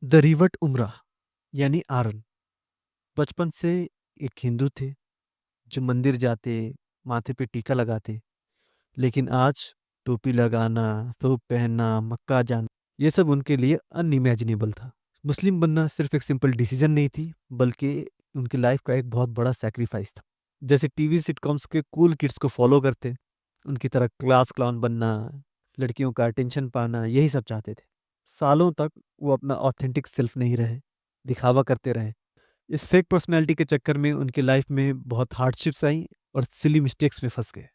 The revert उम्रा यानी आरन बचपन से एक हिंदू थे जो मंदिर जाते, माथे पे टीका लगाते। लेकिन आज टोपी लगाना, थोप पहनना, मक्का जाना, ये सब उनके लिए अनइमेजिनेबल था। मुस्लिम बनना सिर्फ एक सिंपल डिसीजन नहीं थी, बल्कि उनकी लाइफ का एक बहुत बड़ा सैक्रिफाइस था। जैसे टीवी सिटकॉम्स के कूल किड्स को फॉलो करते, उनकी तरह क्लास क्लाउन बनना, लड़कियों का अटेंशन पाना, यही सब चाहते थे। सालों तक वो अपना ऑथेंटिक सेल्फ नहीं रहे, दिखावा करते रहे। इस फेक पर्सनैलिटी के चक्कर में उनकी लाइफ में बहुत हार्डशिप्स आई और सिली मिस्टेक्स में फंस गए।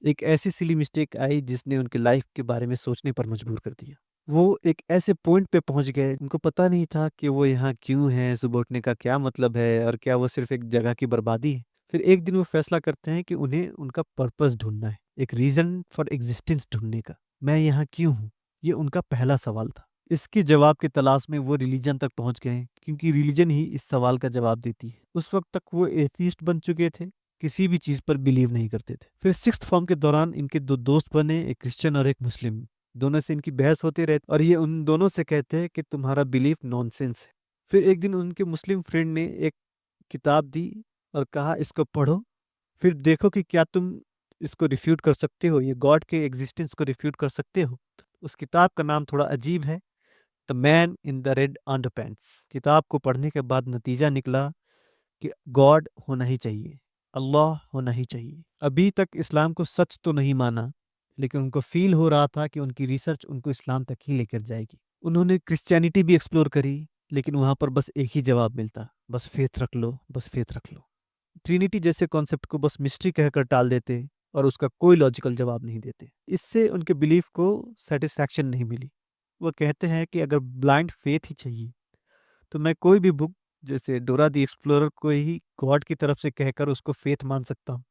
एक ऐसी सिली मिस्टेक आई जिसने उनकी लाइफ के बारे में सोचने पर मजबूर कर दिया। वो एक ऐसे पॉइंट पे पहुंच गए, उनको पता नहीं था कि वो यहाँ क्यों हैं, सुबह उठने का क्या मतलब है, और क्या वो सिर्फ एक जगह की बर्बादी है। फिर एक दिन वो फैसला करते हैं कि उन्हें उनका पर्पस ढूंढना है, एक रीजन फॉर एग्जिस्टेंस ढूंढने का। मैं यहाँ क्यों हूँ, ये उनका पहला सवाल था। इसके जवाब की तलाश में वो रिलीजन तक पहुंच गए, क्योंकि रिलीजन ही इस सवाल का जवाब देती है। उस वक्त तक वो एथीस्ट बन चुके थे, किसी भी चीज पर बिलीव नहीं करते थे। फिर सिक्स्थ फॉर्म के दौरान इनके दो दोस्त बने, एक क्रिश्चियन और एक मुस्लिम। दोनों से इनकी बहस होती रहती और ये उन दोनों से कहते हैं कि तुम्हारा बिलीफ नॉनसेंस है। फिर एक दिन उनके मुस्लिम फ्रेंड ने एक किताब दी और कहा, इसको पढ़ो, फिर देखो कि क्या तुम इसको रिफ्यूट कर सकते हो, ये गॉड के एग्जिस्टेंस को रिफ्यूट कर सकते हो। उस किताब का नाम थोड़ा अजीब है, the man in the red underpants. किताब को पढ़ने के बाद नतीजा निकला कि गॉड होना ही चाहिए, अल्लाह होना ही चाहिए। अभी तक इस्लाम को सच तो नहीं माना, लेकिन उनको फील हो रहा था कि उनकी रिसर्च उनको इस्लाम तक ही लेकर जाएगी। उन्होंने क्रिश्चियनिटी भी एक्सप्लोर करी, लेकिन वहां पर बस एक ही जवाब मिलता, बस फेथ रख लो, बस फेथ रख लो। ट्रिनिटी जैसे कॉन्सेप्ट को बस मिस्ट्री कहकर टाल देते और उसका कोई लॉजिकल जवाब नहीं देते। इससे उनके बिलीफ को सेटिस्फैक्शन नहीं मिली। वो कहते हैं कि अगर ब्लाइंड फेथ ही चाहिए, तो मैं कोई भी बुक जैसे डोरा दी एक्सप्लोरर को ही गॉड की तरफ से कहकर उसको फेथ मान सकता हूँ।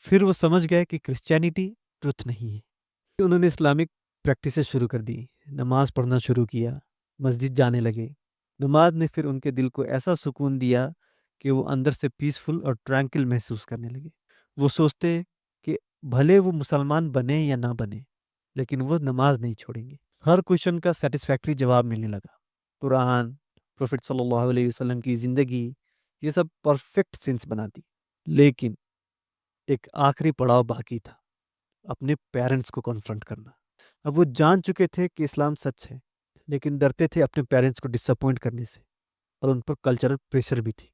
फिर वो समझ गए कि क्रिश्चियनिटी ट्रुथ नहीं है। फिर उन्होंने इस्लामिक प्रैक्टिसेस शुरू कर दी, नमाज पढ़ना शुरू किया, मस्जिद जाने लगे। नमाज ने फिर उनके दिल को ऐसा सुकून दिया कि वो अंदर से पीसफुल और ट्रैंक्विल महसूस करने लगे। वो सोचते कि भले वो मुसलमान बने या ना बने, लेकिन वो नमाज नहीं छोड़ेंगे। हर क्वेश्चन का सेटिस्फैक्ट्री जवाब मिलने लगा। कुरान, प्रोफेट सल्लल्लाहु अलैहि वसल्लम की ज़िंदगी, ये सब परफेक्ट सेंस बनाती। लेकिन एक आखिरी पड़ाव बाकी था, अपने पेरेंट्स को कॉन्फ्रंट करना। अब वो जान चुके थे कि इस्लाम सच है, लेकिन डरते थे अपने पेरेंट्स को डिसअपॉइंट करने से, और उन पर कल्चरल प्रेशर भी थी।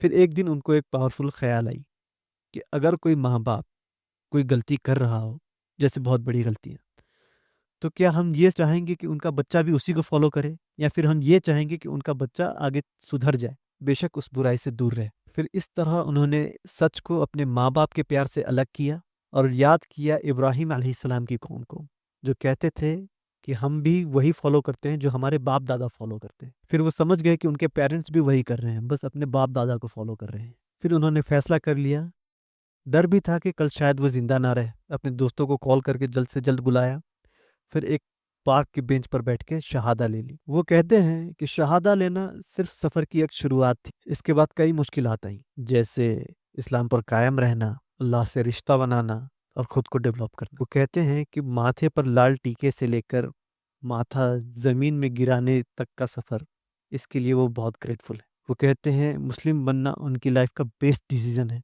फिर एक दिन उनको एक पावरफुल ख्याल आई कि अगर कोई माँ बाप कोई गलती कर रहा हो, जैसे बहुत बड़ी गलतियाँ, तो क्या हम ये चाहेंगे कि उनका बच्चा भी उसी को फॉलो करे, या फिर हम ये चाहेंगे कि उनका बच्चा आगे सुधर जाए, बेशक उस बुराई से दूर रहे। फिर इस तरह उन्होंने सच को अपने माँ बाप के प्यार से अलग किया और याद किया इब्राहिम अलैहिस्सलाम की कौम को, जो कहते थे कि हम भी वही फॉलो करते हैं जो हमारे बाप दादा फॉलो करते हैं। फिर वो समझ गए कि उनके पेरेंट्स भी वही कर रहे हैं, बस अपने बाप दादा को फॉलो कर रहे हैं। फिर उन्होंने फैसला कर लिया। डर भी था कि कल शायद वो जिंदा ना रहे। अपने दोस्तों को कॉल करके जल्द से जल्द बुलाया, फिर एक पार्क की बेंच पर बैठ के शहादा ले ली। वो कहते हैं कि शहादा लेना सिर्फ सफर की एक शुरुआत थी। इसके बाद कई मुश्किलात आई, जैसे इस्लाम पर कायम रहना, अल्लाह से रिश्ता बनाना और खुद को डेवलप करना। वो कहते हैं कि माथे पर लाल टीके से लेकर माथा जमीन में गिराने तक का सफर, इसके लिए वो बहुत ग्रेटफुल है। वो कहते हैं मुस्लिम बनना उनकी लाइफ का बेस्ट डिसीजन है।